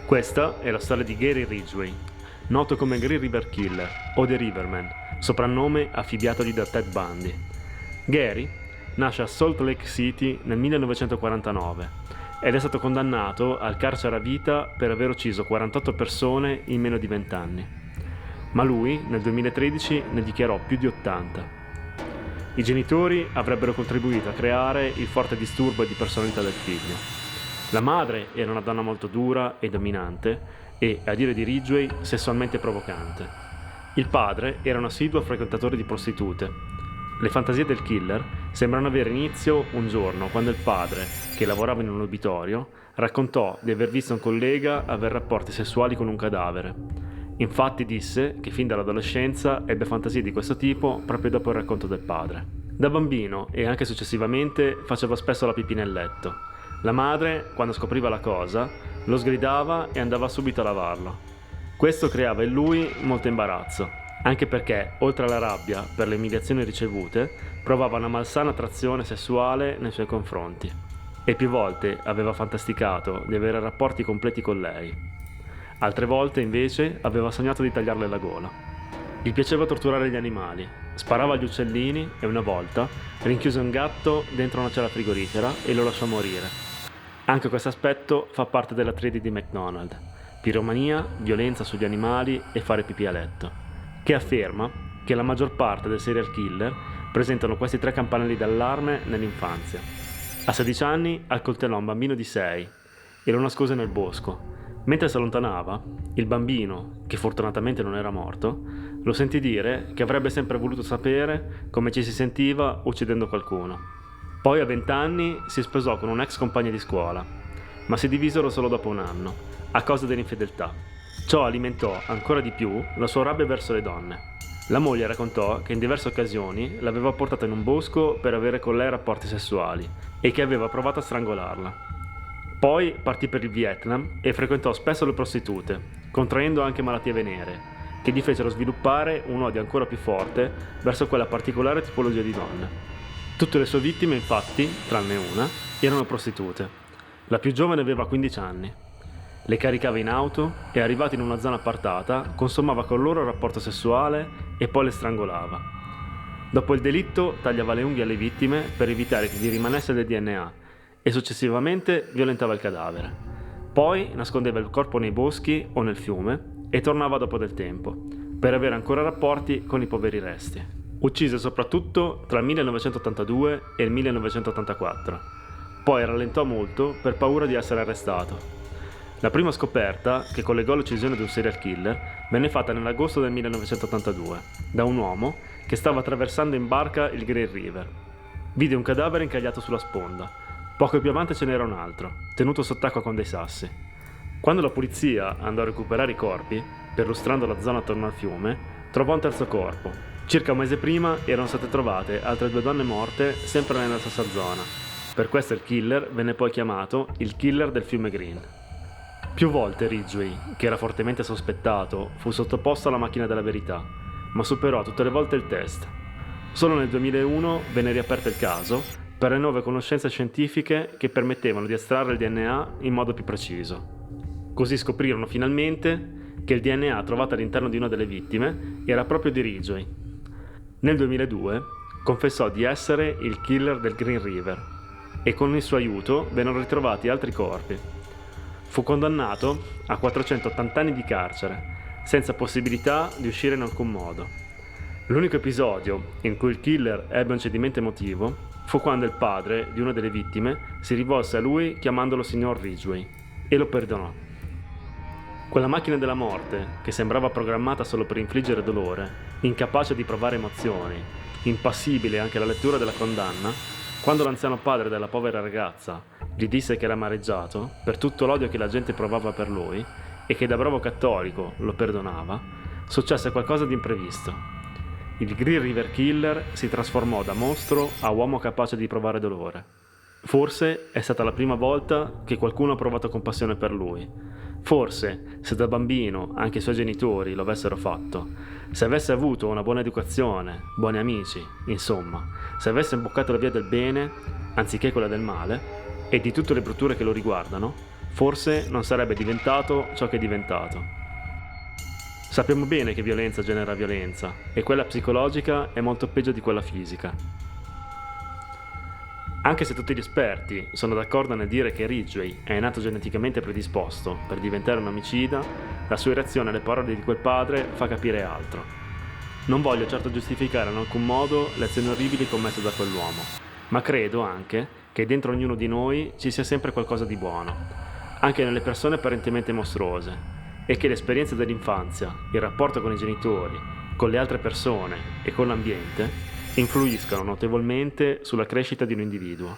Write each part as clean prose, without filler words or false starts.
Questa è la storia di Gary Ridgway, noto come Green River Killer o The Riverman, soprannome affibbiatogli da Ted Bundy. Gary nasce a Salt Lake City nel 1949 ed è stato condannato al carcere a vita per aver ucciso 48 persone in meno di 20 anni. Ma lui, nel 2013, ne dichiarò più di 80. I genitori avrebbero contribuito a creare il forte disturbo di personalità del figlio. La madre era una donna molto dura e dominante e, a dire di Ridgway, sessualmente provocante. Il padre era un assiduo frequentatore di prostitute. Le fantasie del killer sembrano avere inizio un giorno quando il padre, che lavorava in un obitorio, raccontò di aver visto un collega avere rapporti sessuali con un cadavere. Infatti disse che fin dall'adolescenza ebbe fantasie di questo tipo proprio dopo il racconto del padre. Da bambino e anche successivamente faceva spesso la pipì nel letto. La madre, quando scopriva la cosa, lo sgridava e andava subito a lavarlo. Questo creava in lui molto imbarazzo, anche perché, oltre alla rabbia per le umiliazioni ricevute, provava una malsana attrazione sessuale nei suoi confronti. E più volte aveva fantasticato di avere rapporti completi con lei. Altre volte, invece, aveva sognato di tagliarle la gola. Gli piaceva torturare gli animali, sparava agli uccellini e una volta rinchiuse un gatto dentro una cella frigorifera e lo lasciò morire. Anche questo aspetto fa parte della triade di McDonald: piromania, violenza sugli animali e fare pipì a letto, che afferma che la maggior parte dei serial killer presentano questi tre campanelli d'allarme nell'infanzia. A 16 anni accoltellò un bambino di 6 e lo nascose nel bosco. Mentre si allontanava, il bambino, che fortunatamente non era morto, lo sentì dire che avrebbe sempre voluto sapere come ci si sentiva uccidendo qualcuno. Poi a 20 anni si sposò con un ex compagno di scuola, ma si divisero solo dopo un anno, a causa dell'infedeltà. Ciò alimentò ancora di più la sua rabbia verso le donne. La moglie raccontò che in diverse occasioni l'aveva portata in un bosco per avere con lei rapporti sessuali e che aveva provato a strangolarla. Poi partì per il Vietnam e frequentò spesso le prostitute, contraendo anche malattie venere, che gli fecero sviluppare un odio ancora più forte verso quella particolare tipologia di donne. Tutte le sue vittime, infatti, tranne una, erano prostitute. La più giovane aveva 15 anni. Le caricava in auto e, arrivati in una zona appartata, consumava con loro il rapporto sessuale e poi le strangolava. Dopo il delitto tagliava le unghie alle vittime per evitare che gli rimanesse del DNA e successivamente violentava il cadavere. Poi nascondeva il corpo nei boschi o nel fiume e tornava dopo del tempo, per avere ancora rapporti con i poveri resti. Uccise soprattutto tra il 1982 e il 1984. Poi rallentò molto per paura di essere arrestato. La prima scoperta, che collegò l'uccisione di un serial killer, venne fatta nell'agosto del 1982, da un uomo che stava attraversando in barca il Green River. Vide un cadavere incagliato sulla sponda. Poco più avanti ce n'era un altro, tenuto sott'acqua con dei sassi. Quando la polizia andò a recuperare i corpi, perlustrando la zona attorno al fiume, trovò un terzo corpo. Circa un mese prima erano state trovate altre 2 donne morte sempre nella stessa zona. Per questo il killer venne poi chiamato il killer del fiume Green. Più volte Ridgway, che era fortemente sospettato, fu sottoposto alla macchina della verità, ma superò tutte le volte il test. Solo nel 2001 venne riaperto il caso per le nuove conoscenze scientifiche che permettevano di estrarre il DNA in modo più preciso. Così scoprirono finalmente che il DNA trovato all'interno di una delle vittime era proprio di Ridgway. Nel 2002 confessò di essere il killer del Green River e con il suo aiuto vennero ritrovati altri corpi. Fu condannato a 480 anni di carcere, senza possibilità di uscire in alcun modo. L'unico episodio in cui il killer ebbe un cedimento emotivo fu quando il padre di una delle vittime si rivolse a lui chiamandolo signor Ridgway e lo perdonò. Quella macchina della morte, che sembrava programmata solo per infliggere dolore, incapace di provare emozioni, impassibile anche alla lettura della condanna, quando l'anziano padre della povera ragazza gli disse che era amareggiato per tutto l'odio che la gente provava per lui e che da bravo cattolico lo perdonava, successe qualcosa di imprevisto. Il Green River Killer si trasformò da mostro a uomo capace di provare dolore. Forse è stata la prima volta che qualcuno ha provato compassione per lui. Forse, se da bambino anche i suoi genitori lo avessero fatto, se avesse avuto una buona educazione, buoni amici, insomma, se avesse imboccato la via del bene, anziché quella del male, e di tutte le brutture che lo riguardano, forse non sarebbe diventato ciò che è diventato. Sappiamo bene che violenza genera violenza, e quella psicologica è molto peggio di quella fisica. Anche se tutti gli esperti sono d'accordo nel dire che Ridgway è nato geneticamente predisposto per diventare un omicida, la sua reazione alle parole di quel padre fa capire altro. Non voglio certo giustificare in alcun modo le azioni orribili commesse da quell'uomo, ma credo anche che dentro ognuno di noi ci sia sempre qualcosa di buono, anche nelle persone apparentemente mostruose, e che l'esperienza dell'infanzia, il rapporto con i genitori, con le altre persone e con l'ambiente influiscano notevolmente sulla crescita di un individuo.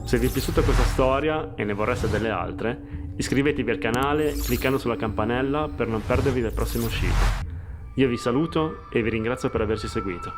Se vi è piaciuta questa storia e ne vorreste delle altre, iscrivetevi al canale cliccando sulla campanella per non perdervi le prossime uscite. Io vi saluto e vi ringrazio per averci seguito.